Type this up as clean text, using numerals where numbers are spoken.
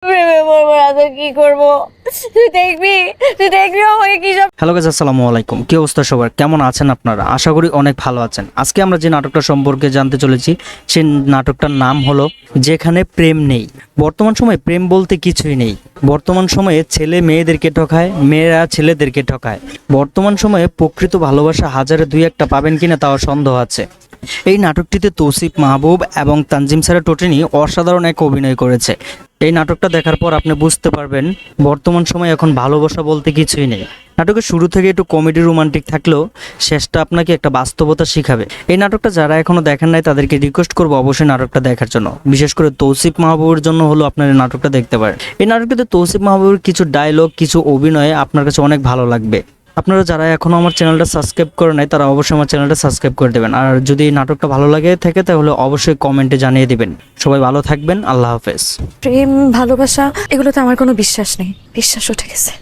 প্রেমে পড়বো না তো কি করবো? তুই দেখবি আমাকে কি সব। হ্যালো গাইস, আসসালামু আলাইকুম। কি অবস্থা সবার, কেমন আছেন আপনারা? আশা করি অনেক ভালো আছেন। আজকে আমরা যে নাটকটা সম্পর্কে জানতে চলেছি সেই নাটকটার নাম হলো যেখানে প্রেম নেই। বর্তমান সময়ে প্রেম বলতে কিছুই নেই। বর্তমান সময়ে ছেলে মেয়েদেরকে ঠকায়, মেয়েরা ছেলেদেরকে ঠকায়। বর্তমান সময়ে প্রকৃত ভালোবাসা হাজারে দুই একটা পাবেন কিনা তাও সন্দেহ আছে। এই নাটকটিতে তৌসিফ মাহবুব এবং তানজিম সারা টোটেনি অসাধারণ এক অভিনয় করেছে। এই নাটকটা দেখার পর আপনি বুঝতে পারবেন বর্তমান সময়ে এখন ভালোবাসা বলতে কিছুই নেই। নাটকের শুরু থেকে একটু কমেডি রোমান্টিক থাকলেও শেষটা আপনাকে একটা বাস্তবতা শিখাবে। এই নাটকটা যারা এখনো দেখেন নাই তাদেরকে রিকোয়েস্ট করবো অবশ্যই নাটকটা দেখার জন্য। বিশেষ করে তৌসিফ মাহবুবের জন্য হলো আপনার এই নাটকটা দেখতে পারেন। এই নাটকটিতে তৌসিফ মাহবুবের কিছু ডায়লগ, কিছু অভিনয় আপনার কাছে অনেক ভালো লাগবে। আপনারা যারা এখনো আমার চ্যানেলটা সাবস্ক্রাইব করে নাই তারা অবশ্যই আমার চ্যানেলটা সাবস্ক্রাইব করে দেবেন। আর যদি এই নাটকটা ভালো লাগে থাকে তাহলে অবশ্যই কমেন্টে জানিয়ে দিবেন। সবাই ভালো থাকবেন, আল্লাহ হাফেজ। প্রেম ভালোবাসা এগুলোতে আমার কোনো বিশ্বাস নেই, বিশ্বাস উঠে গেছে।